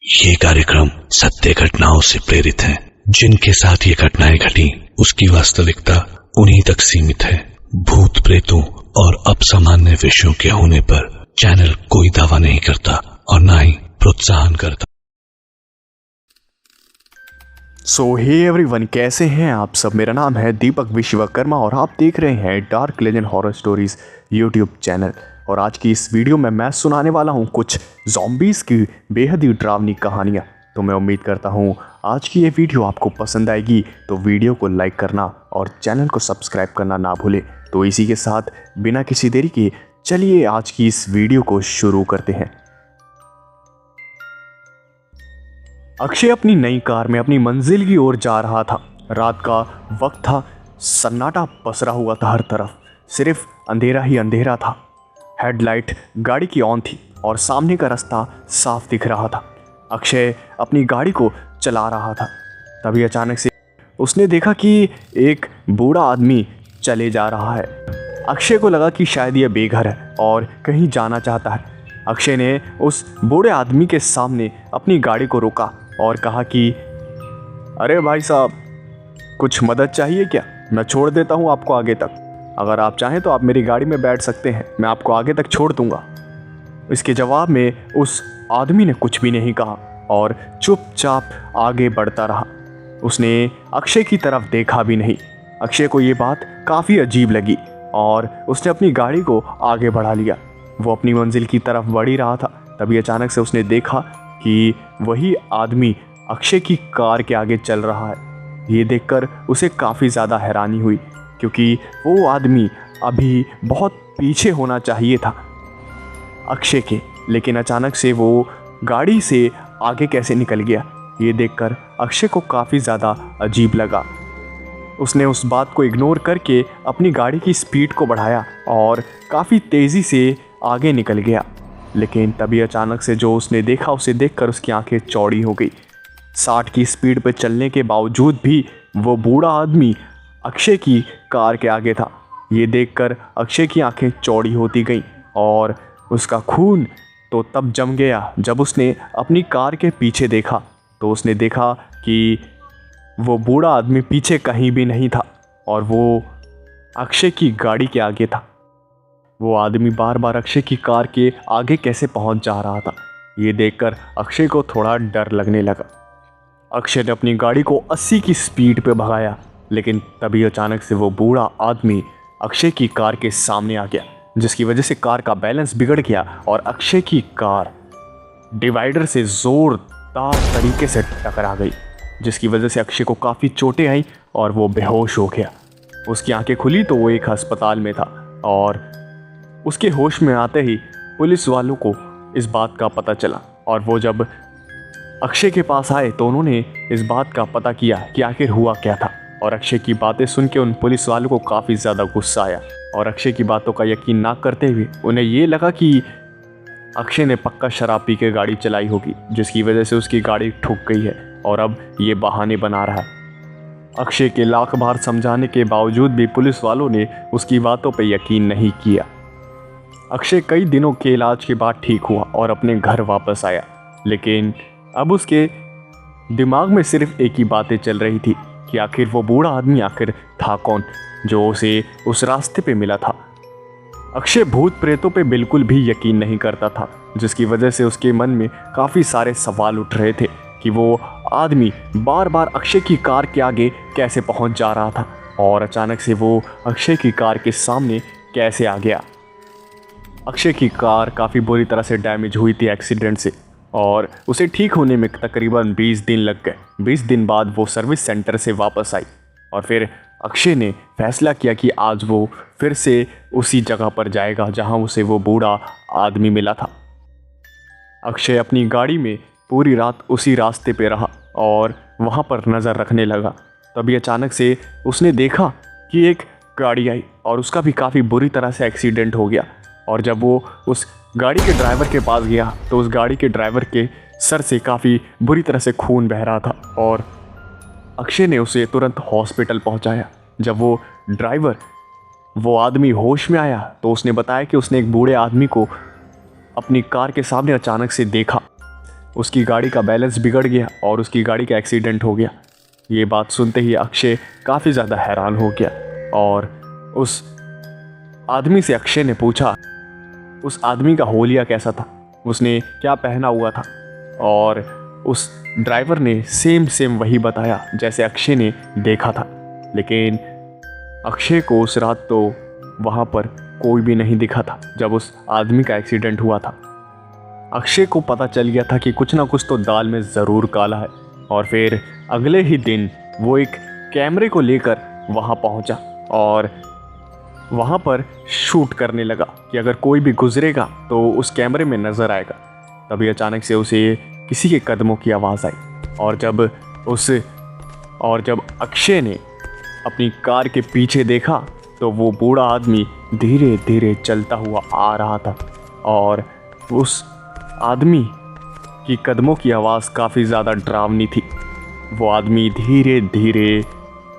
ये कार्यक्रम सत्य घटनाओं से प्रेरित है। जिनके साथ ये घटनाएं घटी उसकी वास्तविकता उन्हीं तक सीमित है। भूत प्रेतों और असामान्य विषयों के होने पर चैनल कोई दावा नहीं करता और ना ही प्रोत्साहन करता। सो हे एवरीवन, कैसे हैं आप सब। मेरा नाम है दीपक विश्वकर्मा और आप देख रहे हैं dark legend horror stories YouTube channel. और आज की इस वीडियो में मैं सुनाने वाला हूं कुछ ज़ॉम्बीज़ की बेहद ही डरावनी कहानियां। तो मैं उम्मीद करता हूं आज की ये वीडियो आपको पसंद आएगी, तो वीडियो को लाइक करना और चैनल को सब्सक्राइब करना ना भूलें। तो इसी के साथ बिना किसी देरी के चलिए आज की इस वीडियो को शुरू करते हैं। अक्षय अपनी नई कार में अपनी मंजिल की ओर जा रहा था। रात का वक्त था, सन्नाटा पसरा हुआ था हर तरफ, सिर्फ अंधेरा ही अंधेरा था। हेडलाइट गाड़ी की ऑन थी और सामने का रास्ता साफ दिख रहा था। अक्षय अपनी गाड़ी को चला रहा था, तभी अचानक से उसने देखा कि एक बूढ़ा आदमी चले जा रहा है। अक्षय को लगा कि शायद यह बेघर है और कहीं जाना चाहता है। अक्षय ने उस बूढ़े आदमी के सामने अपनी गाड़ी को रोका और कहा कि अरे भाई साहब, कुछ मदद चाहिए क्या? मैं छोड़ देता हूँ आपको आगे तक। अगर आप चाहें तो आप मेरी गाड़ी में बैठ सकते हैं, मैं आपको आगे तक छोड़ दूंगा। इसके जवाब में उस आदमी ने कुछ भी नहीं कहा और चुपचाप आगे बढ़ता रहा। उसने अक्षय की तरफ देखा भी नहीं। अक्षय को ये बात काफ़ी अजीब लगी और उसने अपनी गाड़ी को आगे बढ़ा लिया। वो अपनी मंजिल की तरफ बढ़ ही रहा था, तभी अचानक से उसने देखा कि वही आदमी अक्षय की कार के आगे चल रहा है। ये देखकर उसे काफ़ी ज़्यादा हैरानी हुई, क्योंकि वो आदमी अभी बहुत पीछे होना चाहिए था अक्षय के, लेकिन अचानक से वो गाड़ी से आगे कैसे निकल गया। ये देखकर अक्षय को काफ़ी ज़्यादा अजीब लगा। उसने उस बात को इग्नोर करके अपनी गाड़ी की स्पीड को बढ़ाया और काफ़ी तेज़ी से आगे निकल गया। लेकिन तभी अचानक से जो उसने देखा, उसे देखकर उसकी आंखें चौड़ी हो गई। 60 की स्पीड पर चलने के बावजूद भी वो बूढ़ा आदमी अक्षय की कार के आगे था। ये देखकर अक्षय की आंखें चौड़ी होती गईं और उसका खून तो तब जम गया जब उसने अपनी कार के पीछे देखा। तो उसने देखा कि वो बूढ़ा आदमी पीछे कहीं भी नहीं था और वो अक्षय की गाड़ी के आगे था। वो आदमी बार बार अक्षय की कार के आगे कैसे पहुंच जा रहा था। ये देखकर अक्षय को थोड़ा डर लगने लगा। अक्षय ने अपनी गाड़ी को 80 की स्पीड पे भगाया, लेकिन तभी अचानक से वो बूढ़ा आदमी अक्षय की कार के सामने आ गया, जिसकी वजह से कार का बैलेंस बिगड़ गया और अक्षय की कार डिवाइडर से जोरदार तरीके से टकरा गई, जिसकी वजह से अक्षय को काफ़ी चोटें आई और वो बेहोश हो गया। उसकी आंखें खुली तो वो एक अस्पताल में था और उसके होश में आते ही पुलिस वालों को इस बात का पता चला और वो जब अक्षय के पास आए तो उन्होंने इस बात का पता किया कि आखिर हुआ क्या था। और अक्षय की बातें सुन के उन पुलिस वालों को काफ़ी ज़्यादा गुस्सा आया और अक्षय की बातों का यकीन ना करते हुए उन्हें ये लगा कि अक्षय ने पक्का शराब पी के गाड़ी चलाई होगी, जिसकी वजह से उसकी गाड़ी ठुक गई है और अब ये बहाने बना रहा है। अक्षय के लाख बार समझाने के बावजूद भी पुलिस वालों ने उसकी बातों पर यकीन नहीं किया। अक्षय कई दिनों के इलाज के बाद ठीक हुआ और अपने घर वापस आया, लेकिन अब उसके दिमाग में सिर्फ एक ही बातें चल रही थी कि आखिर वो बूढ़ा आदमी आखिर था कौन जो उसे उस रास्ते पे मिला था। अक्षय भूत प्रेतों पे बिल्कुल भी यकीन नहीं करता था, जिसकी वजह से उसके मन में काफ़ी सारे सवाल उठ रहे थे कि वो आदमी बार बार अक्षय की कार के आगे कैसे पहुंच जा रहा था और अचानक से वो अक्षय की कार के सामने कैसे आ गया। अक्षय की कार काफ़ी बुरी तरह से डैमेज हुई थी एक्सीडेंट से और उसे ठीक होने में तकरीबन 20 दिन लग गए। 20 दिन बाद वो सर्विस सेंटर से वापस आई और फिर अक्षय ने फैसला किया कि आज वो फिर से उसी जगह पर जाएगा जहां उसे वो बूढ़ा आदमी मिला था। अक्षय अपनी गाड़ी में पूरी रात उसी रास्ते पे रहा और वहां पर नज़र रखने लगा। तभी अचानक से उसने देखा कि एक गाड़ी आई और उसका भी काफ़ी बुरी तरह से एक्सीडेंट हो गया। और जब वो उस गाड़ी के ड्राइवर के पास गया तो उस गाड़ी के ड्राइवर के सर से काफ़ी बुरी तरह से खून बह रहा था और अक्षय ने उसे तुरंत हॉस्पिटल पहुंचाया। जब वो आदमी होश में आया तो उसने बताया कि उसने एक बूढ़े आदमी को अपनी कार के सामने अचानक से देखा। उसकी गाड़ी का बैलेंस बिगड़ गया और उसकी गाड़ी का एक्सीडेंट हो गया। ये बात सुनते ही अक्षय काफ़ी ज़्यादा हैरान हो गया और उस आदमी से अक्षय ने पूछा उस आदमी का होलिया कैसा था, उसने क्या पहना हुआ था। और उस ड्राइवर ने सेम वही बताया जैसे अक्षय ने देखा था। लेकिन अक्षय को उस रात तो वहाँ पर कोई भी नहीं दिखा था जब उस आदमी का एक्सीडेंट हुआ था। अक्षय को पता चल गया था कि कुछ ना कुछ तो दाल में ज़रूर काला है। और फिर अगले ही दिन वो एक कैमरे को लेकर वहाँ पहुँचा और वहाँ पर शूट करने लगा कि अगर कोई भी गुजरेगा तो उस कैमरे में नज़र आएगा। तभी अचानक से उसे किसी के कदमों की आवाज़ आई और जब अक्षय ने अपनी कार के पीछे देखा तो वो बूढ़ा आदमी धीरे धीरे चलता हुआ आ रहा था और उस आदमी की कदमों की आवाज़ काफ़ी ज़्यादा डरावनी थी। वो आदमी धीरे धीरे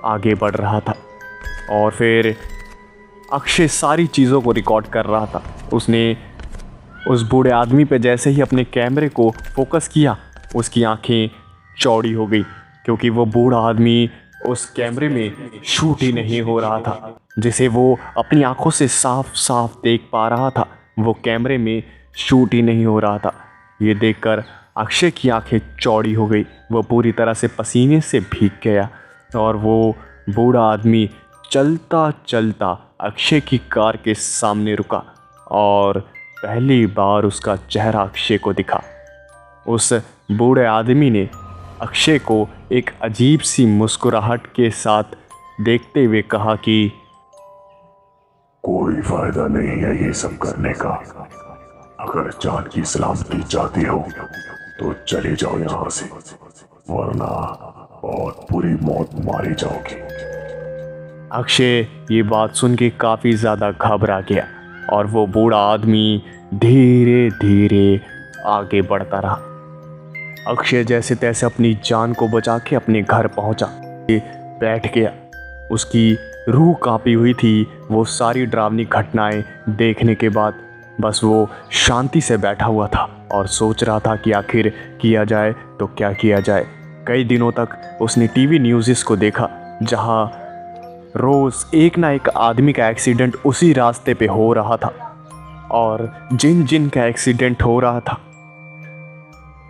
आगे बढ़ रहा था और फिर अक्षय सारी चीज़ों को रिकॉर्ड कर रहा था। उसने उस बूढ़े आदमी पे जैसे ही अपने कैमरे को फोकस किया उसकी आंखें चौड़ी हो गई, क्योंकि वो बूढ़ा आदमी उस कैमरे में शूट ही नहीं हो रहा था। जिसे वो अपनी आंखों से साफ साफ देख पा रहा था वो कैमरे में शूट ही नहीं हो रहा था। ये देखकर अक्षय की आंखें चौड़ी हो गई। वो पूरी तरह से पसीने से भीग गया और वो बूढ़ा आदमी चलता चलता अक्षय की कार के सामने रुका और पहली बार उसका चेहरा अक्षय को दिखा। उस बूढ़े आदमी ने अक्षय को एक अजीब सी मुस्कुराहट के साथ देखते हुए कहा कि कोई फायदा नहीं है ये सब करने का। अगर जान की सलामती चाहती हो तो चले जाओ यहाँ से, वरना बहुत बुरी मौत मारी जाओगी। अक्षय ये बात सुन के काफ़ी ज़्यादा घबरा गया और वो बूढ़ा आदमी धीरे धीरे आगे बढ़ता रहा। अक्षय जैसे तैसे अपनी जान को बचा के अपने घर पहुंचा, बैठ गया। उसकी रूह कांपी हुई थी वो सारी डरावनी घटनाएं देखने के बाद। बस वो शांति से बैठा हुआ था और सोच रहा था कि आखिर किया जाए तो क्या किया जाए। कई दिनों तक उसने टीवी न्यूज़ को देखा जहां रोज़ एक ना एक आदमी का एक्सीडेंट उसी रास्ते पे हो रहा था और जिन का एक्सीडेंट हो रहा था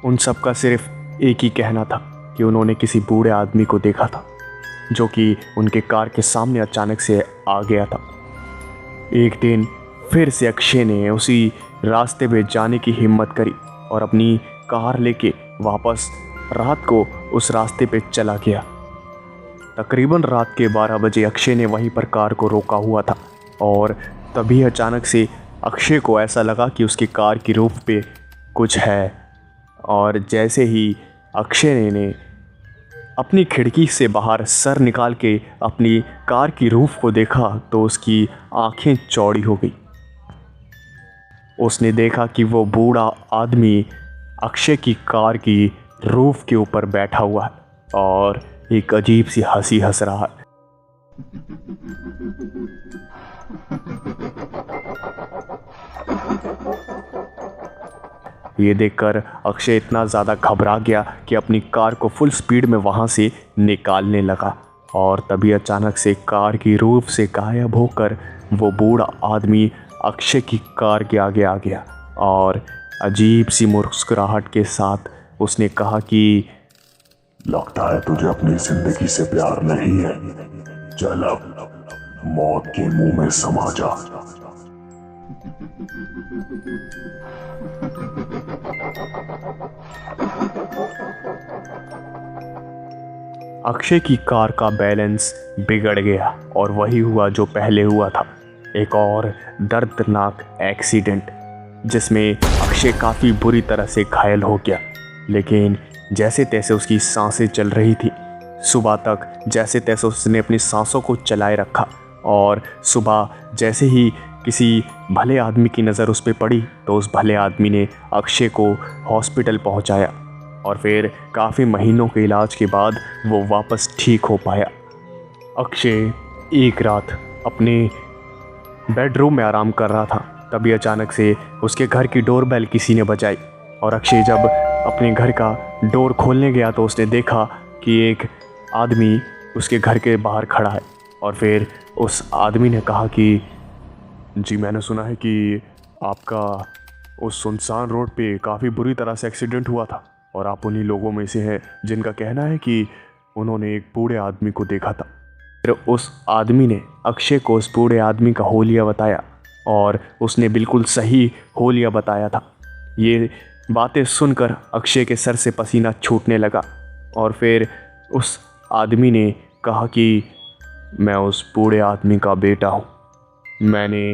उन सब का सिर्फ एक ही कहना था कि उन्होंने किसी बूढ़े आदमी को देखा था जो कि उनके कार के सामने अचानक से आ गया था। एक दिन फिर से अक्षय ने उसी रास्ते पे जाने की हिम्मत करी और अपनी कार लेके वापस रात को उस रास्ते पे चला गया। तकरीबन रात के 12 बजे अक्षय ने वहीं पर कार को रोका हुआ था और तभी अचानक से अक्षय को ऐसा लगा कि उसकी कार की रूफ पे कुछ है। और जैसे ही अक्षय ने अपनी खिड़की से बाहर सर निकाल के अपनी कार की रूफ को देखा तो उसकी आंखें चौड़ी हो गई। उसने देखा कि वो बूढ़ा आदमी अक्षय की कार की रूफ के ऊपर बैठा हुआ है और एक अजीब सी हंसी हंस रहा है। ये देखकर अक्षय इतना ज़्यादा घबरा गया कि अपनी कार को फुल स्पीड में वहाँ से निकालने लगा और तभी अचानक से कार की रूफ से गायब होकर वो बूढ़ा आदमी अक्षय की कार के आगे आ गया और अजीब सी मुस्कुराहट के साथ उसने कहा कि लगता है तुझे अपनी जिंदगी से प्यार नहीं है, चल अब मौत के मुंह में समा जा। अक्षय की कार का बैलेंस बिगड़ गया और वही हुआ जो पहले हुआ था, एक और दर्दनाक एक्सीडेंट जिसमें अक्षय काफ़ी बुरी तरह से घायल हो गया। लेकिन जैसे तैसे उसकी सांसें चल रही थी। सुबह तक जैसे तैसे उसने अपनी सांसों को चलाए रखा और सुबह जैसे ही किसी भले आदमी की नज़र उस पर पड़ी तो उस भले आदमी ने अक्षय को हॉस्पिटल पहुंचाया और फिर काफ़ी महीनों के इलाज के बाद वो वापस ठीक हो पाया। अक्षय एक रात अपने बेडरूम में आराम कर रहा था, तभी अचानक से उसके घर की डोरबेल किसी ने बजाई और अक्षय जब अपने घर का डोर खोलने गया तो उसने देखा कि एक आदमी उसके घर के बाहर खड़ा है। और फिर उस आदमी ने कहा कि जी मैंने सुना है कि आपका उस सुनसान रोड पे काफ़ी बुरी तरह से एक्सीडेंट हुआ था और आप उन्हीं लोगों में से हैं जिनका कहना है कि उन्होंने एक बूढ़े आदमी को देखा था। फिर उस आदमी ने अक्षय को उस बूढ़े आदमी का होलिया बताया और उसने बिल्कुल सही होलिया बताया था। ये बातें सुनकर अक्षय के सर से पसीना छूटने लगा और फिर उस आदमी ने कहा कि मैं उस बूढ़े आदमी का बेटा हूँ। मैंने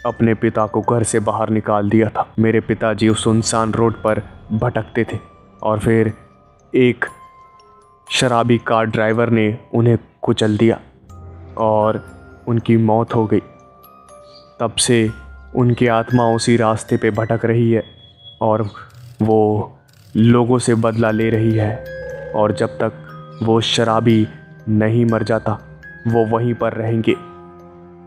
अपने पिता को घर से बाहर निकाल दिया था। मेरे पिताजी उस सुनसान रोड पर भटकते थे और फिर एक शराबी कार ड्राइवर ने उन्हें कुचल दिया और उनकी मौत हो गई। तब से उनकी आत्मा उसी रास्ते पे भटक रही है और वो लोगों से बदला ले रही है और जब तक वो शराबी नहीं मर जाता वो वहीं पर रहेंगे।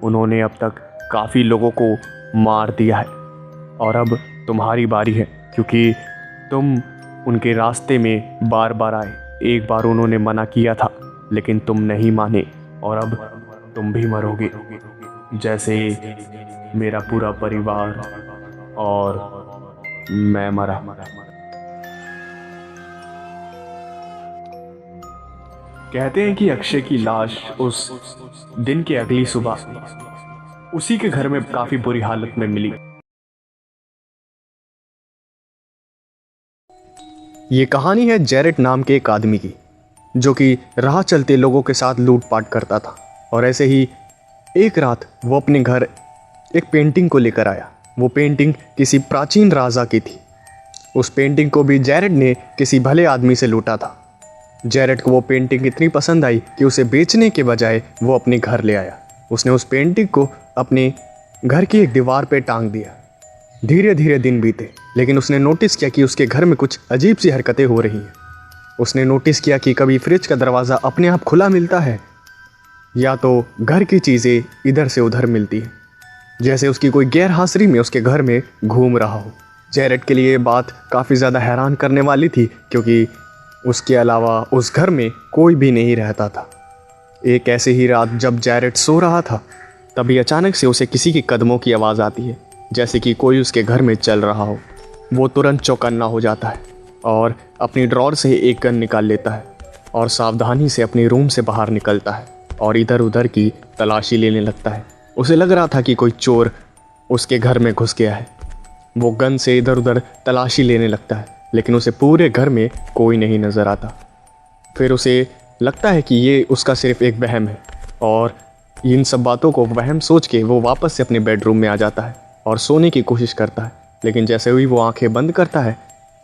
उन्होंने अब तक काफ़ी लोगों को मार दिया है और अब तुम्हारी बारी है, क्योंकि तुम उनके रास्ते में बार बार आए। एक बार उन्होंने मना किया था लेकिन तुम नहीं माने और अब तुम भी मरोगे, जैसे मेरा पूरा परिवार और मैं मरा। कहते हैं कि अक्षय की लाश उस दिन की अगली सुबह उसी के घर में काफी बुरी हालत में मिली। ये कहानी है जैरेट नाम के एक आदमी की, जो कि राह चलते लोगों के साथ लूटपाट करता था। और ऐसे ही एक रात वो अपने घर एक पेंटिंग को लेकर आया। वो पेंटिंग किसी प्राचीन राजा की थी। उस पेंटिंग को भी जैरेट ने किसी भले आदमी से लूटा था। जैरेट को वो पेंटिंग इतनी पसंद आई कि उसे बेचने के बजाय वो अपने घर ले आया। उसने उस पेंटिंग को अपने घर की एक दीवार पे टांग दिया। धीरे धीरे दिन बीते, लेकिन उसने नोटिस किया कि उसके घर में कुछ अजीब सी हरकतें हो रही हैं। उसने नोटिस किया कि कभी फ्रिज का दरवाज़ा अपने आप खुला मिलता है या तो घर की चीज़ें इधर से उधर मिलती हैं, जैसे उसकी कोई गैर हाजिरी में उसके घर में घूम रहा हो। जैरेट के लिए ये बात काफ़ी ज़्यादा हैरान करने वाली थी, क्योंकि उसके अलावा उस घर में कोई भी नहीं रहता था। एक ऐसे ही रात जब जैरेट सो रहा था, तभी अचानक से उसे किसी के कदमों की आवाज़ आती है, जैसे कि कोई उसके घर में चल रहा हो। वो तुरंत चौकन्ना हो जाता है और अपनी ड्रॉर से एक गन निकाल लेता है और सावधानी से अपने रूम से बाहर निकलता है और इधर उधर की तलाशी लेने लगता है। उसे लग रहा था कि कोई चोर उसके घर में घुस गया है। वो गन से इधर उधर तलाशी लेने लगता है, लेकिन उसे पूरे घर में कोई नहीं नज़र आता। फिर उसे लगता है कि ये उसका सिर्फ एक वहम है और इन सब बातों को वहम सोच के वो वापस से अपने बेडरूम में आ जाता है और सोने की कोशिश करता है। लेकिन जैसे ही वो आंखें बंद करता है,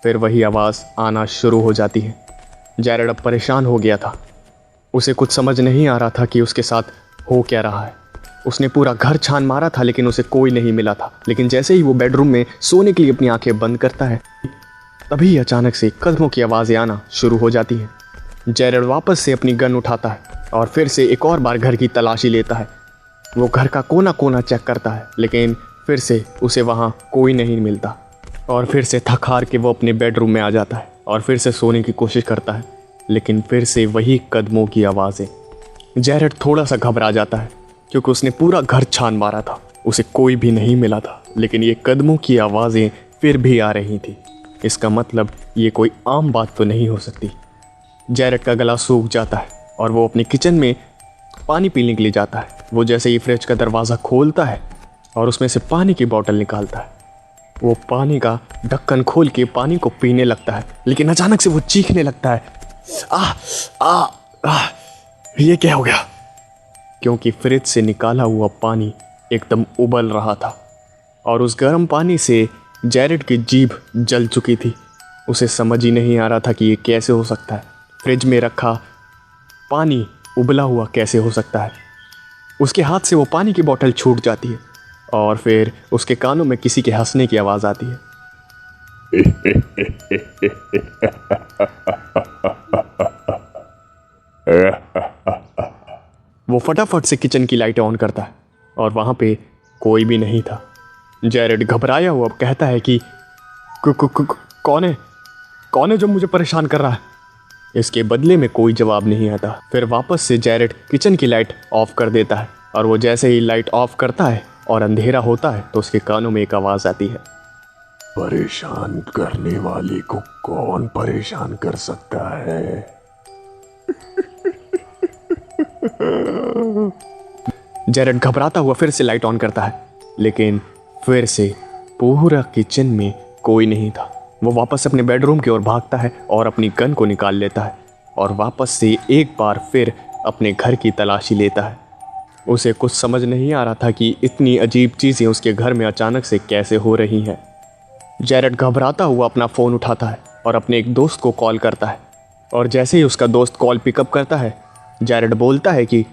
फिर वही आवाज़ आना शुरू हो जाती है। जैरेट अब परेशान हो गया था। उसे कुछ समझ नहीं आ रहा था कि उसके साथ हो क्या रहा है। उसने पूरा घर छान मारा था लेकिन उसे कोई नहीं मिला था। लेकिन जैसे ही वो बेडरूम में सोने के लिए अपनी आंखें बंद करता है, तभी अचानक से कदमों की आवाज़ें आना शुरू हो जाती हैं। जैरेट वापस से अपनी गन उठाता है और फिर से एक और बार घर की तलाशी लेता है। वो घर का कोना कोना चेक करता है, लेकिन फिर से उसे वहाँ कोई नहीं मिलता और फिर से थक हार के वो अपने बेडरूम में आ जाता है और फिर से सोने की कोशिश करता है, लेकिन फिर से वही कदमों की आवाज़ें। जैरेट थोड़ा सा घबरा जाता है, क्योंकि उसने पूरा घर छान मारा था, उसे कोई भी नहीं मिला था, लेकिन ये कदमों की आवाज़ें फिर भी आ रही थी। इसका मतलब ये कोई आम बात तो नहीं हो सकती। जैरेट का गला सूख जाता है और वो अपनी किचन में पानी पीने के लिए जाता है। वो जैसे ही फ्रिज का दरवाज़ा खोलता है और उसमें से पानी की बोतल निकालता है, वो पानी का ढक्कन खोल के पानी को पीने लगता है, लेकिन अचानक से वो चीखने लगता है, ये क्या हो गया? क्योंकि फ्रिज से निकाला हुआ पानी एकदम उबल रहा था और उस गर्म पानी से जैरेट की जीभ जल चुकी थी। उसे समझ ही नहीं आ रहा था कि ये कैसे हो सकता है। फ्रिज में रखा पानी उबला हुआ कैसे हो सकता है। उसके हाथ से वो पानी की बोतल छूट जाती है और फिर उसके कानों में किसी के हंसने की आवाज़ आती है। वो फटाफट से किचन की लाइटें ऑन करता है और वहाँ पे कोई भी नहीं था। जैरेट घबराया हुआ कहता है कि कौन है जो मुझे परेशान कर रहा है? इसके बदले में कोई जवाब नहीं आता। फिर वापस से जैरेड किचन की लाइट ऑफ कर देता है और वो जैसे ही लाइट ऑफ करता है और अंधेरा होता है तो उसके कानों में एक आवाज़ आती है। परेशान करने वाले को कौन परेशान कर सकता है? जैरेड घबराता हुआ फिर से लाइट ऑन करता है, लेकिन फिर से पूरा किचन में कोई नहीं था। वो वापस अपने बेडरूम की ओर भागता है और अपनी गन को निकाल लेता है और वापस से एक बार फिर अपने घर की तलाशी लेता है। उसे कुछ समझ नहीं आ रहा था कि इतनी अजीब चीज़ें उसके घर में अचानक से कैसे हो रही हैं। जैरेड घबराता हुआ अपना फ़ोन उठाता है और अपने एक दोस्त को कॉल करता है और जैसे ही उसका दोस्त कॉल पिकअप करता है, जैरेड बोलता है कि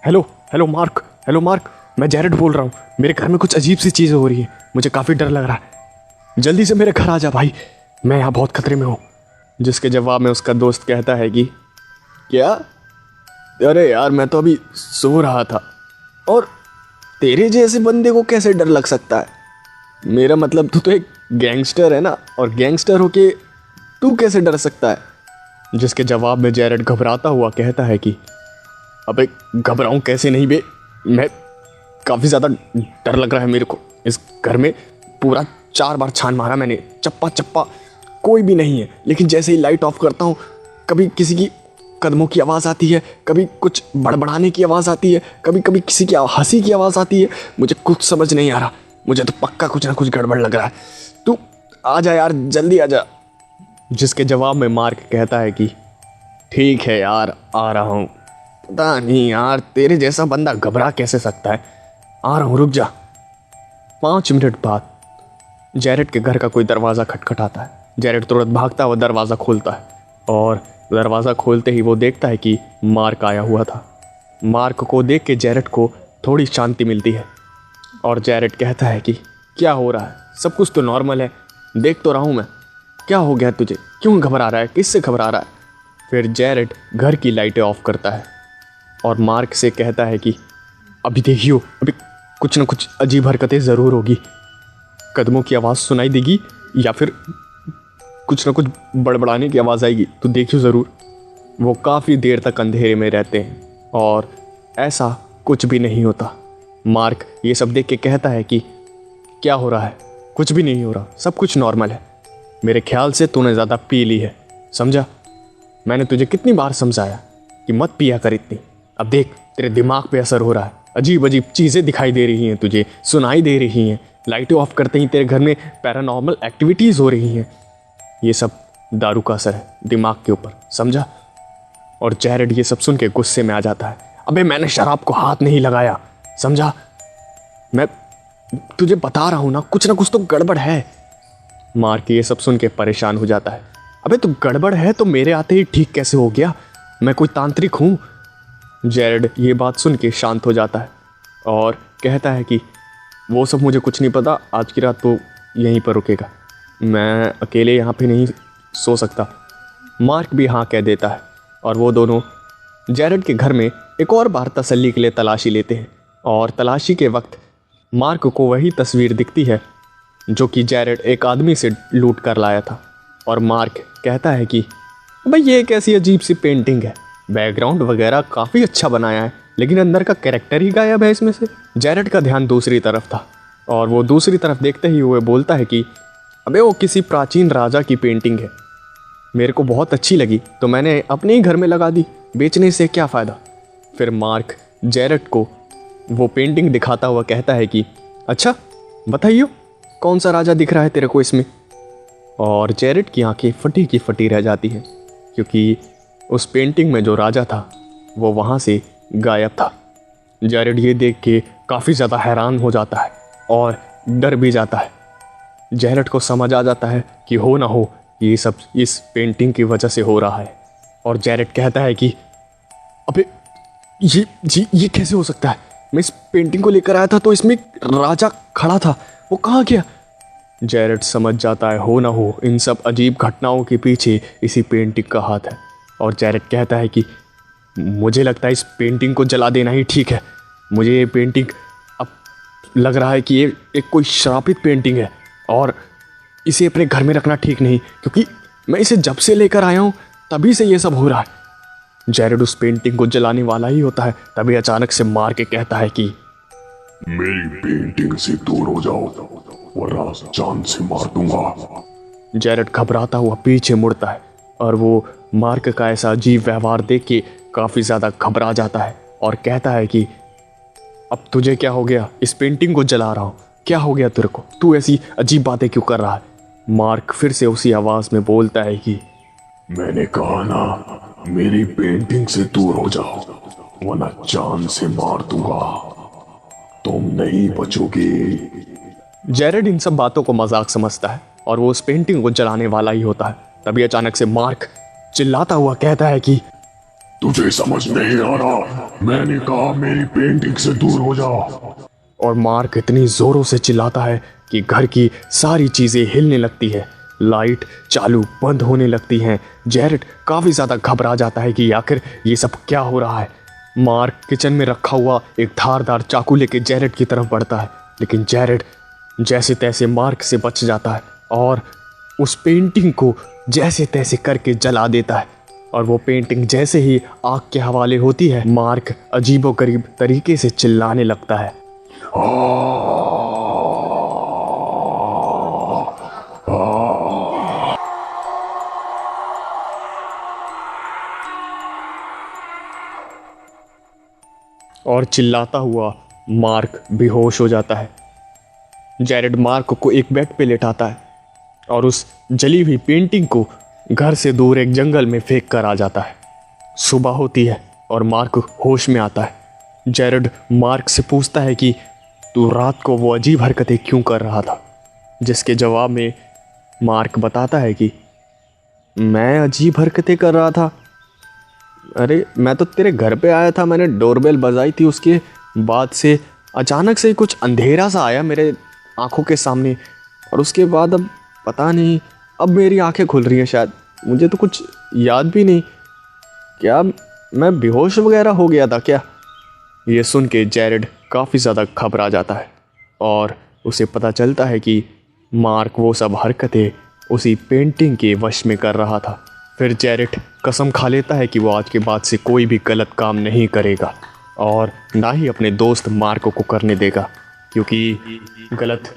हेलो मार्क, मैं जैरेड बोल रहा हूँ। मेरे घर में कुछ अजीब सी चीज़ें हो रही हैं, मुझे काफ़ी डर लग रहा है। जल्दी से मेरे घर आ जा भाई, मैं यहाँ बहुत खतरे में हूँ। जिसके जवाब में उसका दोस्त कहता है कि क्या? अरे यार, मैं तो अभी सो रहा था और तेरे जैसे बंदे को कैसे डर लग सकता है? मेरा मतलब तू तो एक गैंगस्टर है ना, और गैंगस्टर होके तू कैसे डर सकता है? जिसके जवाब में जैरेड घबराता हुआ कहता है कि अबे घबराऊं कैसे नहीं बे, मैं काफ़ी ज़्यादा डर लग रहा है मेरे को। इस घर में पूरा 4 बार छान मारा मैंने, चप्पा कोई भी नहीं है, लेकिन जैसे ही लाइट ऑफ करता हूँ कभी किसी की कदमों की आवाज़ आती है, कभी कुछ बड़बड़ाने की आवाज़ आती है, कभी कभी किसी की हंसी की आवाज़ आती है। मुझे कुछ समझ नहीं आ रहा, मुझे तो पक्का कुछ ना कुछ गड़बड़ लग रहा है। तू आ जा यार, जल्दी आ जा। जिसके जवाब में मार्क कहता है कि ठीक है यार, आ रहा हूँ। पता नहीं यार, तेरे जैसा बंदा घबरा कैसे सकता है। आ रहा हूँ, रुक जा। 5 मिनट बाद जैरेड के घर का कोई दरवाज़ा खटखटाता है। जैरेड तुरंत भागता हुआ दरवाज़ा खोलता है और दरवाज़ा खोलते ही वो देखता है कि मार्क आया हुआ था। मार्क को देख के जैरेड को थोड़ी शांति मिलती है और जैरेड कहता है कि क्या हो रहा है? सब कुछ तो नॉर्मल है, देख तो रहा हूँ मैं। क्या हो गया तुझे? क्यों घबरा रहा है? किससे घबरा रहा है? फिर जैरेड घर की लाइटें ऑफ करता है और मार्क से कहता है कि अभी देखियो, अभी कुछ ना कुछ अजीब हरकतें ज़रूर होगी। कदमों की आवाज़ सुनाई देगी या फिर कुछ ना कुछ बड़बड़ाने की आवाज़ आएगी, तो देखियो ज़रूर। वो काफ़ी देर तक अंधेरे में रहते हैं और ऐसा कुछ भी नहीं होता। मार्क ये सब देख के कहता है कि क्या हो रहा है? कुछ भी नहीं हो रहा, सब कुछ नॉर्मल है। मेरे ख्याल से तूने ज़्यादा पी ली है, समझा? मैंने तुझे कितनी बार समझाया कि मत पिया कर इतनी। अब देख, तेरे दिमाग पे असर हो रहा है, अजीब अजीब चीज़ें दिखाई दे रही हैं, तुझे सुनाई दे रही हैं। लाइटें ऑफ करते ही तेरे घर में पैरानॉर्मल एक्टिविटीज़ हो रही हैं। ये सब दारू का असर है दिमाग के ऊपर, समझा? और जैरेड ये सब सुन के गुस्से में आ जाता है। अबे मैंने शराब को हाथ नहीं लगाया, समझा? मैं तुझे बता रहा हूँ ना कुछ तो गड़बड़ है। मार्क ये सब सुन के परेशान हो जाता है। अबे तो गड़बड़ है तो मेरे आते ही ठीक कैसे हो गया? मैं कोई तांत्रिक हूँ? जैरेड ये बात सुन के शांत हो जाता है और कहता है कि वो सब मुझे कुछ नहीं पता, आज की रात तो यहीं पर रुकेगा, मैं अकेले यहाँ पे नहीं सो सकता। मार्क भी हाँ कह देता है और वो दोनों जैरेड के घर में एक और बार तसल्ली के लिए तलाशी लेते हैं और तलाशी के वक्त मार्क को वही तस्वीर दिखती है जो कि जैरेड एक आदमी से लूट कर लाया था। और मार्क कहता है कि भाई ये एक ऐसी अजीब सी पेंटिंग है, बैकग्राउंड वगैरह काफ़ी अच्छा बनाया है, लेकिन अंदर का कैरेक्टर ही गायब है इसमें से। जैरेड का ध्यान दूसरी तरफ था और वो दूसरी तरफ देखते ही हुए बोलता है कि अबे वो किसी प्राचीन राजा की पेंटिंग है, मेरे को बहुत अच्छी लगी तो मैंने अपने ही घर में लगा दी, बेचने से क्या फ़ायदा। फिर मार्क जैरेड को वो पेंटिंग दिखाता हुआ कहता है कि अच्छा बताइयो, कौन सा राजा दिख रहा है तेरे को इसमें? और जैरेड की आंखें फटी की फटी रह जाती हैं क्योंकि उस पेंटिंग में जो राजा था वो वहाँ से गायब था। जैरेड ये देख के काफ़ी ज़्यादा हैरान हो जाता है और डर भी जाता है। जैरेड को समझ आ जाता है कि हो ना हो ये सब इस पेंटिंग की वजह से हो रहा है। और जैरेड कहता है कि अबे ये कैसे हो सकता है? मैं इस पेंटिंग को लेकर आया था तो इसमें राजा खड़ा था, वो कहाँ गया? जैरेड समझ जाता है हो ना हो इन सब अजीब घटनाओं के पीछे इसी पेंटिंग का हाथ है। और जैरेड कहता है कि मुझे लगता है इस पेंटिंग को जला देना ही ठीक है। मुझे ये पेंटिंग अब लग रहा है कि ये एक कोई श्रापित पेंटिंग है और इसे अपने घर में रखना ठीक नहीं, क्योंकि मैं इसे जब से लेकर आया हूँ तभी से ये सब हो रहा है। जैरेड उस पेंटिंग को जलाने वाला ही होता है, तभी अचानक से मार के कहता है कि मेरी पेंटिंग से दूर हो जाओ वरना जान से मार दूंगा। जैरेड घबराता हुआ पीछे मुड़ता है और वो मार्क का ऐसा अजीब व्यवहार देख के काफ़ी ज़्यादा घबरा जाता है और कहता है कि अब तुझे क्या हो गया, इस पेंटिंग को जला रहा हूँ, क्या हो गया तेरे को, तू ऐसी अजीब बातें क्यों कर रहा है। मार्क फिर से उसी आवाज़ में बोलता है कि मैंने कहा ना मेरी पेंटिंग से दूर हो जाओ वरना जान से मार दूंगा, तुम नहीं बचोगे। जैरेड इन सब बातों को मजाक समझता है और वो उस पेंटिंग को जलाने वाला ही होता है। तभी अचानक से मार्क चिल्लाता हुआ कहता है कि तुझे समझ नहीं आ रहा, मैंने कहा मेरी पेंटिंग से दूर हो जाओ। और मार्क इतनी जोरों से चिल्लाता है कि घर की सारी चीजें हिलने लगती है, लाइट चालू बंद होने लगती हैं। जैरेड काफी ज्यादा घबरा जाता है कि आखिर ये सब क्या हो रहा है। मार्क किचन में रखा हुआ एक धारदार चाकू लेके जैरेड की तरफ बढ़ता है, लेकिन जैरेड जैसे तैसे मार्क से बच जाता है और उस पेंटिंग को जैसे तैसे करके जला देता है। और वो पेंटिंग जैसे ही आग के हवाले होती है, मार्क अजीबोगरीब तरीके से चिल्लाने लगता है। और चिल्लाता हुआ मार्क बेहोश हो जाता है। जैरेड मार्क को एक बेड पे लेटाता है और उस जली हुई पेंटिंग को घर से दूर एक जंगल में फेंक कर आ जाता है। सुबह होती है और मार्क होश में आता है। जैरेड मार्क से पूछता है कि तू रात को वो अजीब हरकतें क्यों कर रहा था, जिसके जवाब में मार्क बताता है कि मैं अजीब हरकतें कर रहा था, अरे मैं तो तेरे घर पे आया था, मैंने डोरबेल बजाई थी, उसके बाद से अचानक से कुछ अंधेरा सा आया मेरे आंखों के सामने और उसके बाद अब पता नहीं, अब मेरी आंखें खुल रही हैं, शायद मुझे तो कुछ याद भी नहीं, क्या मैं बेहोश वगैरह हो गया था क्या। ये सुन के जैरेड काफ़ी ज़्यादा घबरा जाता है और उसे पता चलता है कि मार्क वो सब हरकतें उसी पेंटिंग के वश में कर रहा था। फिर जैरेड कसम खा लेता है कि वो आज के बाद से कोई भी गलत काम नहीं करेगा और ना ही अपने दोस्त मार्क को करने देगा, क्योंकि गलत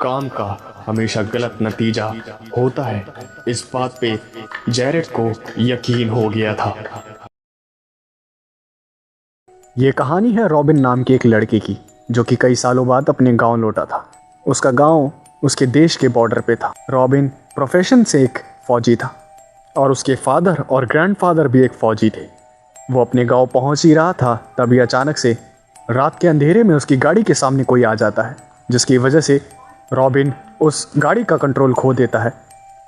काम का हमेशा गलत नतीजा होता है। इस बात पे जैरेड को यकीन हो गया था। ये कहानी है रॉबिन नाम के एक लड़के की, जो कि कई सालों बाद अपने गांव लौटा था। उसका गांव उसके देश के बॉर्डर पे था। रॉबिन प्रोफेशन से एक फौजी था और उसके फादर और ग्रैंडफादर भी एक फौजी थे। वो अपने गांव पहुंच ही रहा था, तभी अचानक से रात के अंधेरे में उसकी गाड़ी के सामने कोई आ जाता है, जिसकी वजह से रॉबिन उस गाड़ी का कंट्रोल खो देता है।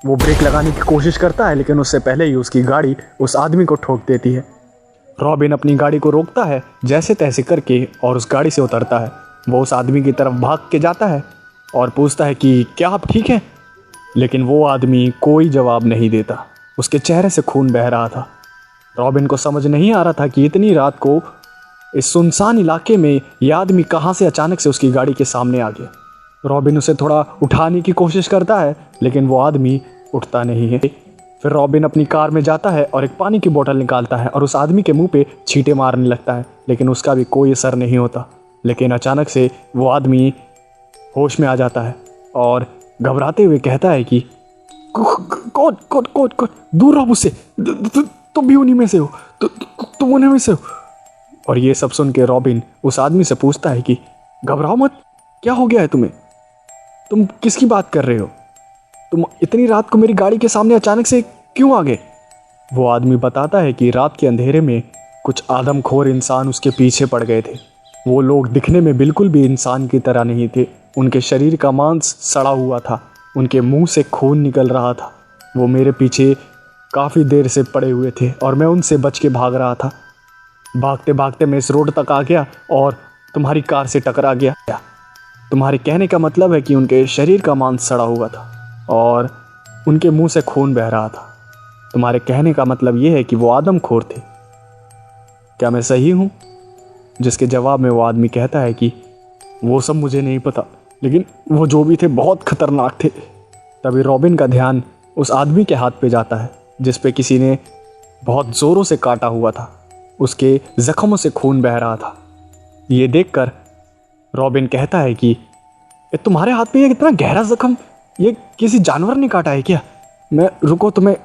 वो ब्रेक लगाने की कोशिश करता है, लेकिन उससे पहले ही उसकी गाड़ी उस आदमी को ठोक देती है। रॉबिन अपनी गाड़ी को रोकता है जैसे तैसे करके और उस गाड़ी से उतरता है। वो उस आदमी की तरफ भाग के जाता है और पूछता है कि क्या आप ठीक हैं, लेकिन वो आदमी कोई जवाब नहीं देता। उसके चेहरे से खून बह रहा था। रॉबिन को समझ नहीं आ रहा था कि इतनी रात को इस सुनसान इलाके में यह आदमी कहाँ से अचानक से उसकी गाड़ी के सामने आ गया। रॉबिन उसे थोड़ा उठाने की कोशिश करता है, लेकिन वो आदमी उठता नहीं है। फिर रॉबिन अपनी कार में जाता है और एक पानी की बोतल निकालता है और उस आदमी के मुंह पे छींटे मारने लगता है, लेकिन उसका भी कोई असर नहीं होता। लेकिन अचानक से वो आदमी होश में आ जाता है और घबराते हुए कहता है कि कौन कौन कौन कौन, दूर रहो मुझसे, तुम भी उन्हीं में से हो, तुम उन्हीं में से हो। और ये सब सुन के रॉबिन उस आदमी से पूछता है कि घबराओ मत, क्या हो गया है तुम्हें, तुम किसकी बात कर रहे हो, तुम इतनी रात को मेरी गाड़ी के सामने अचानक से क्यों आ गए। वो आदमी बताता है कि रात के अंधेरे में कुछ आदमखोर इंसान उसके पीछे पड़ गए थे। वो लोग दिखने में बिल्कुल भी इंसान की तरह नहीं थे। उनके शरीर का मांस सड़ा हुआ था, उनके मुंह से खून निकल रहा था। वो मेरे पीछे काफ़ी देर से पड़े हुए थे और मैं उनसे बच के भाग रहा था। भागते भागते मैं इस रोड तक आ गया और तुम्हारी कार से टकरा गया। तुम्हारे कहने का मतलब है कि उनके शरीर का मांस सड़ा हुआ था और उनके मुंह से खून बह रहा था। तुम्हारे कहने का मतलब यह है कि वो आदमखोर थे, क्या मैं सही हूँ। जिसके जवाब में वो आदमी कहता है कि वो सब मुझे नहीं पता, लेकिन वो जो भी थे बहुत खतरनाक थे। तभी रॉबिन का ध्यान उस आदमी के हाथ पे जाता है जिस पे किसी ने बहुत ज़ोरों से काटा हुआ था। उसके जख्मों से खून बह रहा था। ये देखकर रॉबिन कहता है कि ये तुम्हारे हाथ पे ये कितना गहरा जख्म, ये किसी जानवर ने काटा है क्या? मैं रुको, तुम्हें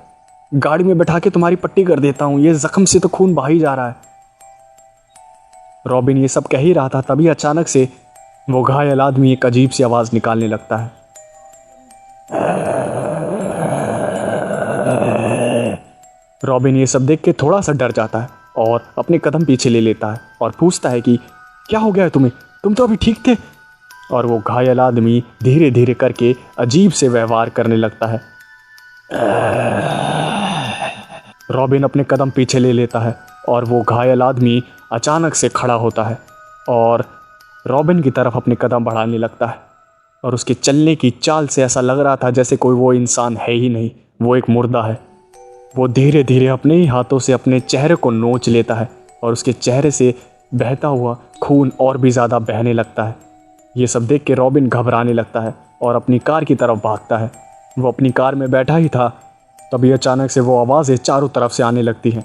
गाड़ी में बैठा के तुम्हारी पट्टी कर देता हूँ, ये जख्म से तो खून बहा ही जा रहा है। रॉबिन ये सब कह ही रहा था, तभी अचानक से वो घायल आदमी एक अजीब सी आवाज़ निकालने लगता है। रॉबिन ये सब देख के थोड़ा सा डर जाता है और अपने कदम पीछे ले लेता है और पूछता है कि क्या हो गया है तुम्हें, तुम तो अभी ठीक थे। और वो घायल आदमी धीरे धीरे करके अजीब से व्यवहार करने लगता है। रॉबिन अपने कदम पीछे ले लेता है और वो घायल आदमी अचानक से खड़ा होता है और रॉबिन की तरफ अपने कदम बढ़ाने लगता है। और उसके चलने की चाल से ऐसा लग रहा था जैसे कोई वो इंसान है ही नहीं, वो एक मुर्दा है। वो धीरे धीरे अपने ही हाथों से अपने चेहरे को नोच लेता है और उसके चेहरे से बहता हुआ खून और भी ज़्यादा बहने लगता है। ये सब देख के रॉबिन घबराने लगता है और अपनी कार की तरफ भागता है। वो अपनी कार में बैठा ही था, तभी अचानक से वो आवाज़ें चारों तरफ से आने लगती हैं।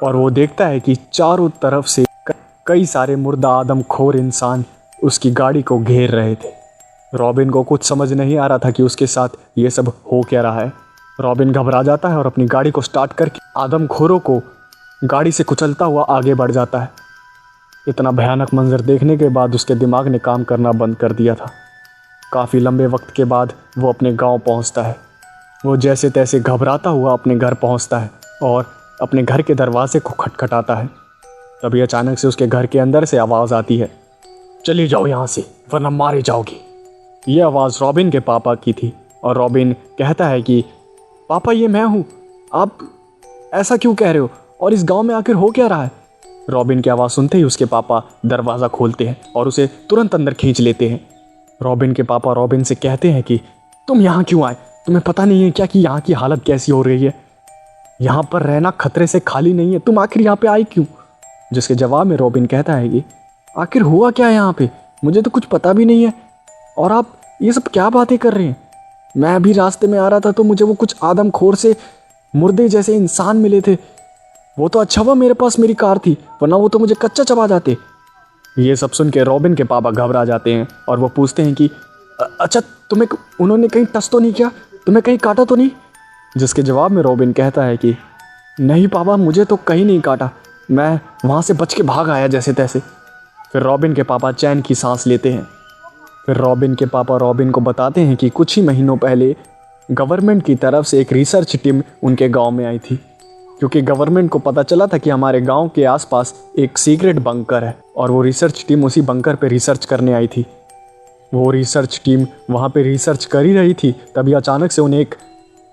और वो देखता है कि चारों तरफ से कई सारे मुर्दा आदमखोर इंसान उसकी गाड़ी को घेर रहे थे। रॉबिन को कुछ समझ नहीं आ रहा था कि उसके साथ ये सब हो क्या रहा है। रॉबिन घबरा जाता है और अपनी गाड़ी को स्टार्ट करके आदमखोरों को गाड़ी से कुचलता हुआ आगे बढ़ जाता है। इतना भयानक मंजर देखने के बाद उसके दिमाग ने काम करना बंद कर दिया था। काफ़ी लंबे वक्त के बाद वो अपने गांव पहुंचता है। वो जैसे तैसे घबराता हुआ अपने घर पहुंचता है और अपने घर के दरवाजे को खटखटाता है। तभी अचानक से उसके घर के अंदर से आवाज़ आती है, चली जाओ यहाँ से वरना मारे जाओगी। ये आवाज़ रॉबिन के पापा की थी और रॉबिन कहता है कि पापा ये मैं हूँ, आप ऐसा क्यों कह रहे हो और इस गांव में आखिर हो क्या रहा है? रॉबिन की आवाज़ सुनते ही उसके पापा दरवाज़ा खोलते हैं और उसे तुरंत अंदर खींच लेते हैं। रॉबिन के पापा रॉबिन से कहते हैं कि तुम यहाँ क्यों आए, तुम्हें पता नहीं है क्या कि यहाँ की हालत कैसी हो रही है? यहाँ पर रहना खतरे से खाली नहीं है, तुम आखिर यहाँ पे आए क्यों? जिसके जवाब में रॉबिन कहता है कि आखिर हुआ क्या है यहाँ पे, मुझे तो कुछ पता भी नहीं है और आप ये सब क्या बातें कर रहे हैं? मैं अभी रास्ते में आ रहा था तो मुझे वो कुछ आदमखोर से मुर्दे जैसे इंसान मिले थे। वो तो अच्छा हुआ मेरे पास मेरी कार थी, वरना वो तो मुझे कच्चा चबा जाते। ये सब सुन के रॉबिन के पापा घबरा जाते हैं और वो पूछते हैं कि अच्छा तुम्हें उन्होंने कहीं टच तो नहीं किया, तुम्हें कहीं काटा तो नहीं? जिसके जवाब में रॉबिन कहता है कि नहीं पापा, मुझे तो कहीं नहीं काटा, मैं वहाँ से बच के भाग आया जैसे तैसे। फिर रॉबिन के पापा चैन की सांस लेते हैं। फिर रॉबिन के पापा रॉबिन को बताते हैं कि कुछ ही महीनों पहले गवर्नमेंट की तरफ से एक रिसर्च टीम उनके गांव में आई थी, क्योंकि गवर्नमेंट को पता चला था कि हमारे गांव के आसपास एक सीक्रेट बंकर है और वो रिसर्च टीम उसी बंकर पे रिसर्च करने आई थी। वो रिसर्च टीम वहाँ पे रिसर्च कर ही रही थी, तभी अचानक से उन्हें एक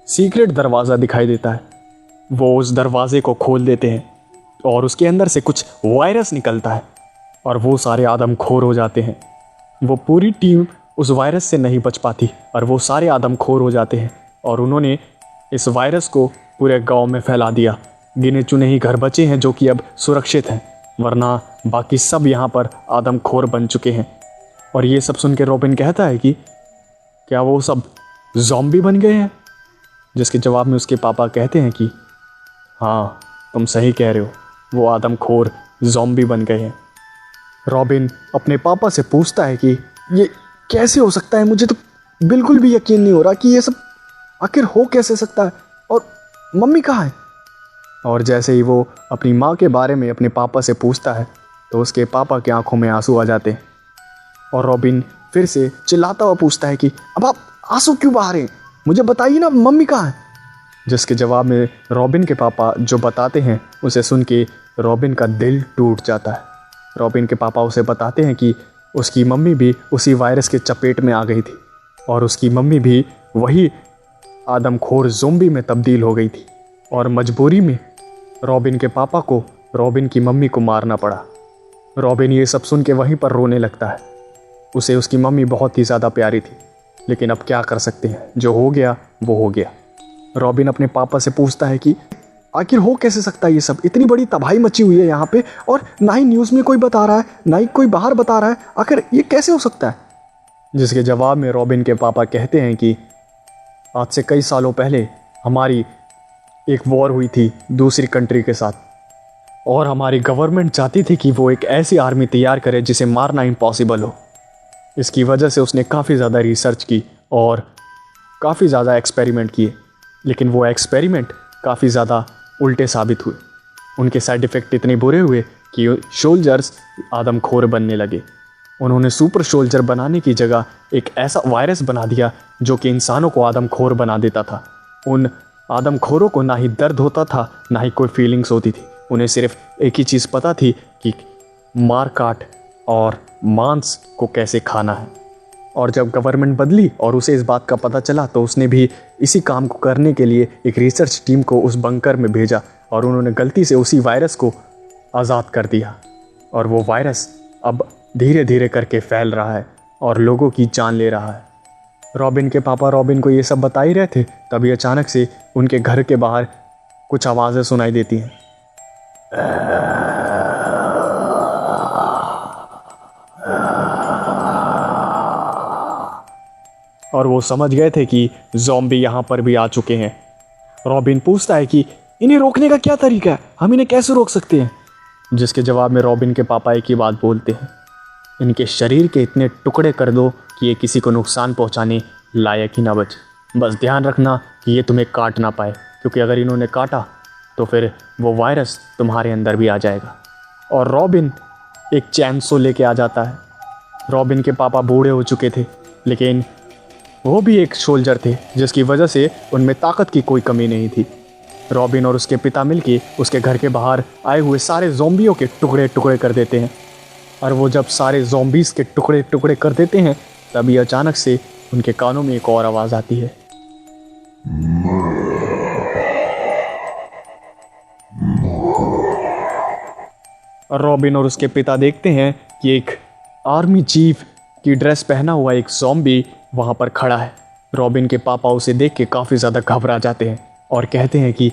सीक्रेट दरवाज़ा दिखाई देता है। वो उस दरवाजे को खोल देते हैं और उसके अंदर से कुछ वायरस निकलता है और वो सारे आदमखोर हो जाते हैं। वो पूरी टीम उस वायरस से नहीं बच पाती और वो सारे आदमखोर हो जाते हैं और उन्होंने इस वायरस को पूरे गांव में फैला दिया। गिने चुने ही घर बचे हैं जो कि अब सुरक्षित हैं, वरना बाकी सब यहाँ पर आदमखोर बन चुके हैं। और ये सब सुन के रॉबिन कहता है कि क्या वो सब ज़ॉम्बी बन गए हैं? जिसके जवाब में उसके पापा कहते हैं कि हाँ तुम सही कह रहे हो, वो आदमखोर ज़ॉम्बी बन गए हैं। रॉबिन अपने पापा से पूछता है कि ये कैसे हो सकता है, मुझे तो बिल्कुल भी यकीन नहीं हो रहा कि ये सब आखिर हो कैसे सकता है, और मम्मी कहाँ है? और जैसे ही वो अपनी माँ के बारे में अपने पापा से पूछता है तो उसके पापा की आंखों में आंसू आ जाते हैं और रॉबिन फिर से चिल्लाता हुआ पूछता है कि अब आप आंसू क्यों बहा रहे हैं, मुझे बताइए ना मम्मी कहाँ है? जिसके जवाब में रॉबिन के पापा जो बताते हैं उसे सुन के रॉबिन का दिल टूट जाता है। रॉबिन के पापा उसे बताते हैं कि उसकी मम्मी भी उसी वायरस के चपेट में आ गई थी और उसकी मम्मी भी वही आदमखोर ज़ॉम्बी में तब्दील हो गई थी और मजबूरी में रॉबिन के पापा को रॉबिन की मम्मी को मारना पड़ा। रॉबिन ये सब सुन के वहीं पर रोने लगता है। उसे उसकी मम्मी बहुत ही ज़्यादा प्यारी थी, लेकिन अब क्या कर सकते हैं, जो हो गया वो हो गया। रॉबिन अपने पापा से पूछता है कि आखिर हो कैसे सकता है ये सब? इतनी बड़ी तबाही मची हुई है यहाँ पे और ना ही न्यूज़ में कोई बता रहा है, ना ही कोई बाहर बता रहा है। आखिर ये कैसे हो सकता है? जिसके जवाब में रॉबिन के पापा कहते हैं कि आज से कई सालों पहले हमारी एक वॉर हुई थी दूसरी कंट्री के साथ, और हमारी गवर्नमेंट चाहती थी कि वो एक ऐसी आर्मी तैयार करे जिसे मारना इम्पॉसिबल हो। इसकी वजह से उसने काफ़ी ज़्यादा रिसर्च की और काफ़ी ज़्यादा एक्सपेरिमेंट किए, लेकिन वो एक्सपेरिमेंट काफ़ी ज़्यादा उल्टे साबित हुए। उनके साइड इफ़ेक्ट इतने बुरे हुए कि सोल्जर्स आदमखोर बनने लगे। उन्होंने सुपर सोल्जर बनाने की जगह एक ऐसा वायरस बना दिया जो कि इंसानों को आदमखोर बना देता था। उन आदमखोरों को ना ही दर्द होता था, ना ही कोई फीलिंग्स होती थी। उन्हें सिर्फ एक ही चीज़ पता थी कि मार काट और मांस को कैसे खाना है। और जब गवर्नमेंट बदली और उसे इस बात का पता चला तो उसने भी इसी काम को करने के लिए एक रिसर्च टीम को उस बंकर में भेजा, और उन्होंने गलती से उसी वायरस को आज़ाद कर दिया। और वो वायरस अब धीरे धीरे करके फैल रहा है और लोगों की जान ले रहा है। रॉबिन के पापा रॉबिन को ये सब बता ही रहे थे, तभी अचानक से उनके घर के बाहर कुछ आवाज़ें सुनाई देती हैं। और वो समझ गए थे कि ज़ॉम्बी यहाँ पर भी आ चुके हैं। रॉबिन पूछता है कि इन्हें रोकने का क्या तरीका है, हम इन्हें कैसे रोक सकते हैं? जिसके जवाब में रॉबिन के पापा एक ही बात बोलते हैं, इनके शरीर के इतने टुकड़े कर दो कि ये किसी को नुकसान पहुँचाने लायक ही ना बचे। बस ध्यान रखना कि ये तुम्हें काट ना पाए, क्योंकि अगर इन्होंने काटा तो फिर वो वायरस तुम्हारे अंदर भी आ जाएगा। और रॉबिन एक चैनसो लेके आ जाता है। रॉबिन के पापा बूढ़े हो चुके थे, लेकिन वो भी एक सोल्जर थे, जिसकी वजह से उनमें ताकत की कोई कमी नहीं थी। रॉबिन और उसके पिता मिलके उसके घर के बाहर आए हुए सारे ज़ॉम्बियों के टुकड़े टुकड़े कर देते हैं। और वो जब सारे ज़ॉम्बीज़ के टुकड़े टुकड़े कर देते हैं, तभी अचानक से उनके कानों में एक और आवाज़ आती है। और रॉबिन और उसके पिता देखते हैं कि एक आर्मी चीफ की ड्रेस पहना हुआ एक ज़ॉम्बी वहाँ पर खड़ा है। रॉबिन के पापा उसे देख के काफ़ी ज़्यादा घबरा जाते हैं और कहते हैं कि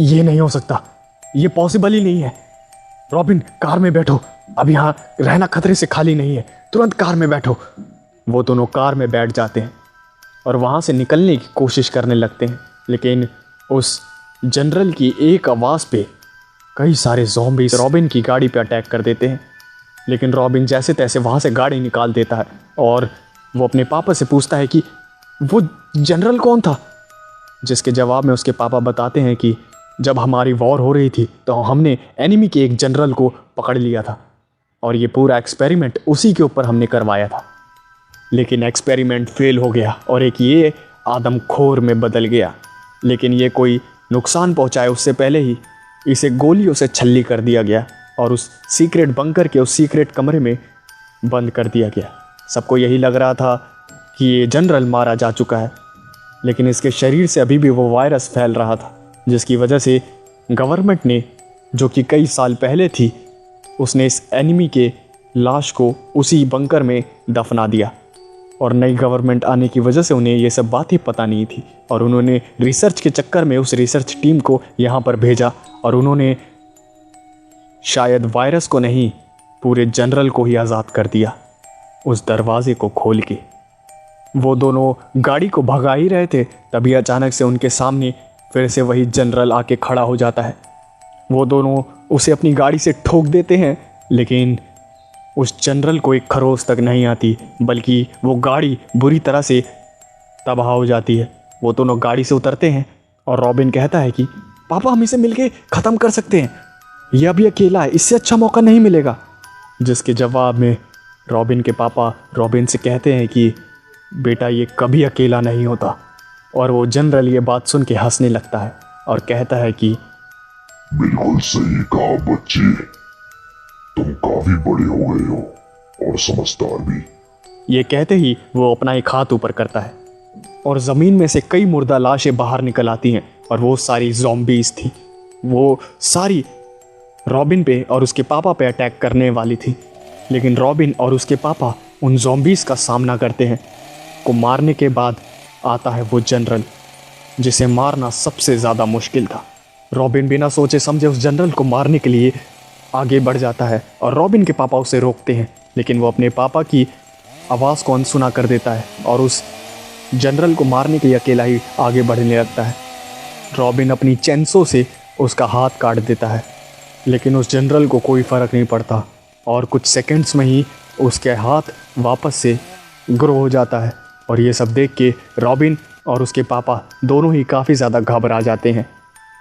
ये नहीं हो सकता, ये पॉसिबल ही नहीं है। रॉबिन, कार में बैठो, अब यहाँ रहना खतरे से खाली नहीं है, तुरंत कार में बैठो। वो दोनों कार में बैठ जाते हैं और वहाँ से निकलने की कोशिश करने लगते हैं, लेकिन उस जनरल की एक आवाज़ पे कई सारे ज़ॉम्बीज़ रॉबिन की गाड़ी पे अटैक कर देते हैं। लेकिन रॉबिन जैसे तैसे वहाँ से गाड़ी निकाल देता है और वो अपने पापा से पूछता है कि वो जनरल कौन था? जिसके जवाब में उसके पापा बताते हैं कि जब हमारी वॉर हो रही थी तो हमने एनिमी के एक जनरल को पकड़ लिया था और ये पूरा एक्सपेरिमेंट उसी के ऊपर हमने करवाया था। लेकिन एक्सपेरिमेंट फेल हो गया और एक ये आदमखोर में बदल गया। लेकिन ये कोई नुकसान पहुंचाए उससे पहले ही इसे गोलियों से छल्ली कर दिया गया और उस सीक्रेट बंकर के उस सीक्रेट कमरे में बंद कर दिया गया। सबको यही लग रहा था कि ये जनरल मारा जा चुका है, लेकिन इसके शरीर से अभी भी वो वायरस फैल रहा था, जिसकी वजह से गवर्नमेंट ने, जो कि कई साल पहले थी, उसने इस एनिमी के लाश को उसी बंकर में दफना दिया। और नई गवर्नमेंट आने की वजह से उन्हें ये सब बात ही पता नहीं थी और उन्होंने रिसर्च के चक्कर में उस रिसर्च टीम को यहाँ पर भेजा और उन्होंने शायद वायरस को नहीं, पूरे जनरल को ही आज़ाद कर दिया उस दरवाजे को खोल के। वो दोनों गाड़ी को भगा ही रहे थे, तभी अचानक से उनके सामने फिर से वही जनरल आके खड़ा हो जाता है। वो दोनों उसे अपनी गाड़ी से ठोक देते हैं, लेकिन उस जनरल को एक खरोच तक नहीं आती, बल्कि वो गाड़ी बुरी तरह से तबाह हो जाती है। वो दोनों गाड़ी से उतरते हैं और रॉबिन कहता है कि पापा, हम इसे मिलके ख़त्म कर सकते हैं, यह अभी अकेला है, इससे अच्छा मौका नहीं मिलेगा। जिसके जवाब में रॉबिन के पापा रॉबिन से कहते हैं कि बेटा, ये कभी अकेला नहीं होता। और वो जनरल ये बात सुन के हंसने लगता है और कहता है कि बिल्कुल सही कहा बच्चे, तुम काफी बड़े हो गए हो और समझदार भी। ये कहते ही वो अपना एक हाथ ऊपर करता है और ज़मीन में से कई मुर्दा लाशें बाहर निकल आती हैं और वो सारी ज़ॉम्बीज़ थी। वो सारी रॉबिन पे और उसके पापा पे अटैक करने वाली थी, लेकिन रॉबिन और उसके पापा उन ज़ॉम्बीज़ का सामना करते हैं। को मारने के बाद आता है वो जनरल, जिसे मारना सबसे ज़्यादा मुश्किल था। रॉबिन बिना सोचे समझे उस जनरल को मारने के लिए आगे बढ़ जाता है और रॉबिन के पापा उसे रोकते हैं, लेकिन वो अपने पापा की आवाज़ को अनसुना कर देता है और उस जनरल को मारने के लिए अकेला ही आगे बढ़ने लगता है। रॉबिन अपनी चेंसो से उसका हाथ काट देता है, लेकिन उस जनरल को कोई फ़र्क नहीं पड़ता और कुछ सेकंड्स में ही उसके हाथ वापस से ग्रो हो जाता है। और ये सब देख के रॉबिन और उसके पापा दोनों ही काफ़ी ज़्यादा घबरा जाते हैं।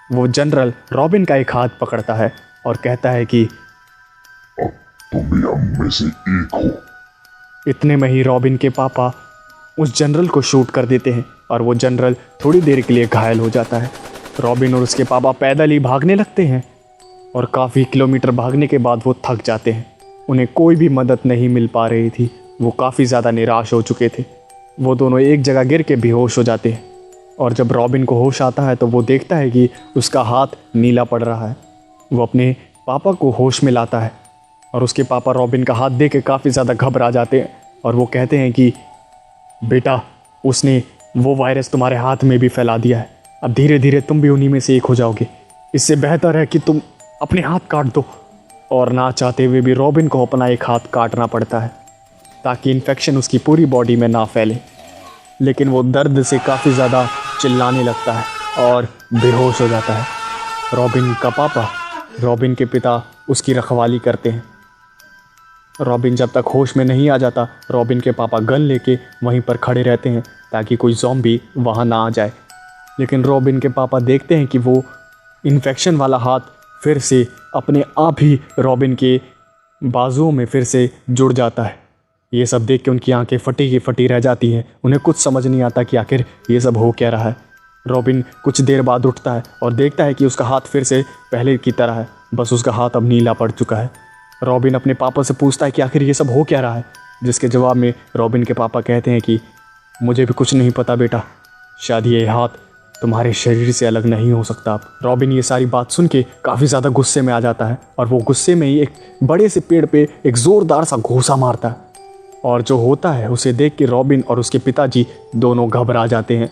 वो जनरल रॉबिन का एक हाथ पकड़ता है और कहता है कि अब तुम भी हम में से एक हो। इतने में ही रॉबिन के पापा उस जनरल को शूट कर देते हैं और वो जनरल थोड़ी देर के लिए घायल हो जाता है। रॉबिन और उसके पापा पैदल ही भागने लगते हैं और काफ़ी किलोमीटर भागने के बाद वो थक जाते हैं। उन्हें कोई भी मदद नहीं मिल पा रही थी। वो काफ़ी ज़्यादा निराश हो चुके थे। वो दोनों एक जगह गिर के बेहोश हो जाते हैं और जब रॉबिन को होश आता है तो वो देखता है कि उसका हाथ नीला पड़ रहा है। वो अपने पापा को होश में लाता है और उसके पापा रॉबिन का हाथ देख के काफ़ी ज़्यादा घबरा जाते हैं और वो कहते हैं कि बेटा, उसने वो वायरस तुम्हारे हाथ में भी फैला दिया है। अब धीरे धीरे तुम भी उन्हीं में से एक हो जाओगे। इससे बेहतर है कि तुम अपने हाथ काट दो। और ना चाहते हुए भी रॉबिन को अपना एक हाथ काटना पड़ता है ताकि इन्फेक्शन उसकी पूरी बॉडी में ना फैले। लेकिन वो दर्द से काफ़ी ज़्यादा चिल्लाने लगता है और बेहोश हो जाता है। रॉबिन का पापा, रॉबिन के पिता उसकी रखवाली करते हैं। रॉबिन जब तक होश में नहीं आ जाता, रॉबिन के पापा गन लेके वहीं पर खड़े रहते हैं ताकि कोई ज़ॉम्बी वहाँ ना आ जाए। लेकिन रॉबिन के पापा देखते हैं कि वो इन्फेक्शन वाला हाथ फिर से अपने आप ही रॉबिन के बाजुओं में फिर से जुड़ जाता है। ये सब देख के उनकी आंखें फटी की फटी रह जाती हैं। उन्हें कुछ समझ नहीं आता कि आखिर ये सब हो क्या रहा है। रॉबिन कुछ देर बाद उठता है और देखता है कि उसका हाथ फिर से पहले की तरह है, बस उसका हाथ अब नीला पड़ चुका है। रॉबिन अपने पापा से पूछता है कि आखिर ये सब हो क्या रहा है, जिसके जवाब में रॉबिन के पापा कहते हैं कि मुझे भी कुछ नहीं पता बेटा, शायद ये हाथ तुम्हारे शरीर से अलग नहीं हो सकता। रॉबिन ये सारी बात सुन के काफ़ी ज़्यादा गुस्से में आ जाता है और वो गुस्से में ही एक बड़े से पेड़ पे एक ज़ोरदार सा घूंसा मारता है। और जो होता है उसे देख के रॉबिन और उसके पिताजी दोनों घबरा जाते हैं।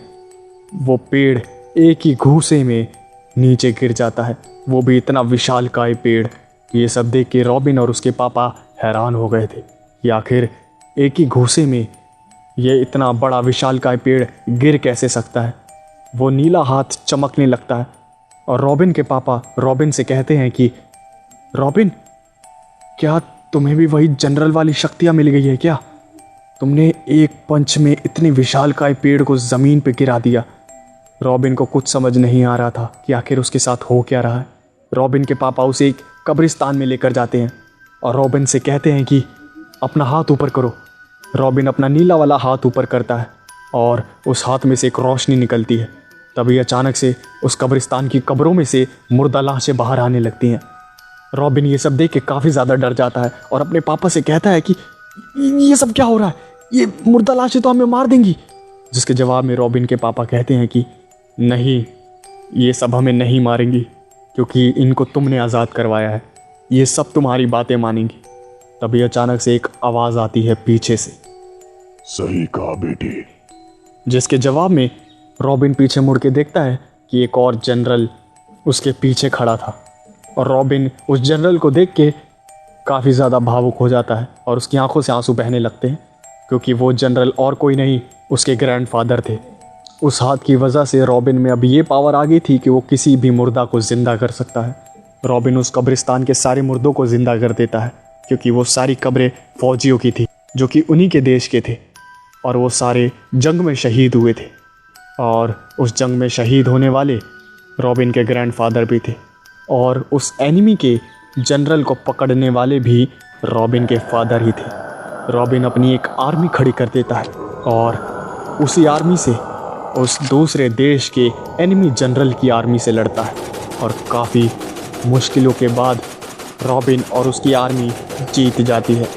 वो पेड़ एक ही घूंसे में नीचे गिर जाता है, वो भी इतना विशालकाय पेड़। ये सब देख के रॉबिन और उसके पापा हैरान हो गए थे कि आखिर एक ही घूंसे में ये इतना बड़ा विशालकाय पेड़ गिर कैसे सकता है। वो नीला हाथ चमकने लगता है और रॉबिन के पापा रॉबिन से कहते हैं कि रॉबिन, क्या तुम्हें भी वही जनरल वाली शक्तियाँ मिल गई है क्या? तुमने एक पंच में इतने विशालकाय पेड़ को ज़मीन पे गिरा दिया। रॉबिन को कुछ समझ नहीं आ रहा था कि आखिर उसके साथ हो क्या रहा है। रॉबिन के पापा उसे एक कब्रिस्तान में लेकर जाते हैं और रॉबिन से कहते हैं कि अपना हाथ ऊपर करो। रॉबिन अपना नीला वाला हाथ ऊपर करता है और उस हाथ में से एक रोशनी निकलती है। तभी अचानक से उस कब्रिस्तान की कब्रों में से मुर्दा लाशें बाहर आने लगती हैं। रॉबिन ये सब देख के काफ़ी ज़्यादा डर जाता है और अपने पापा से कहता है कि ये सब क्या हो रहा है, ये मुर्दा लाशें तो हमें मार देंगी। जिसके जवाब में रॉबिन के पापा कहते हैं कि नहीं, ये सब हमें नहीं मारेंगी क्योंकि इनको तुमने आज़ाद करवाया है, ये सब तुम्हारी बातें मानेंगी। तभी अचानक से एक आवाज़ आती है पीछे से, सही कहा बेटी। जिसके जवाब में रॉबिन पीछे मुड़ के देखता है कि एक और जनरल उसके पीछे खड़ा था और रॉबिन उस जनरल को देख के काफ़ी ज़्यादा भावुक हो जाता है और उसकी आंखों से आंसू बहने लगते हैं क्योंकि वो जनरल और कोई नहीं, उसके ग्रैंडफादर थे। उस हाथ की वजह से रॉबिन में अब ये पावर आ गई थी कि वो किसी भी मुर्दा को ज़िंदा कर सकता है। रॉबिन उस कब्रिस्तान के सारे मुर्दों को ज़िंदा कर देता है क्योंकि वो सारी कब्रें फ़ौजियों की थी जो कि उन्हीं के देश के थे और वो सारे जंग में शहीद हुए थे। और उस जंग में शहीद होने वाले रॉबिन के ग्रैंडफादर भी थे और उस एनिमी के जनरल को पकड़ने वाले भी रॉबिन के फादर ही थे। रॉबिन अपनी एक आर्मी खड़ी कर देता है और उसी आर्मी से उस दूसरे देश के एनिमी जनरल की आर्मी से लड़ता है और काफ़ी मुश्किलों के बाद रॉबिन और उसकी आर्मी जीत जाती है।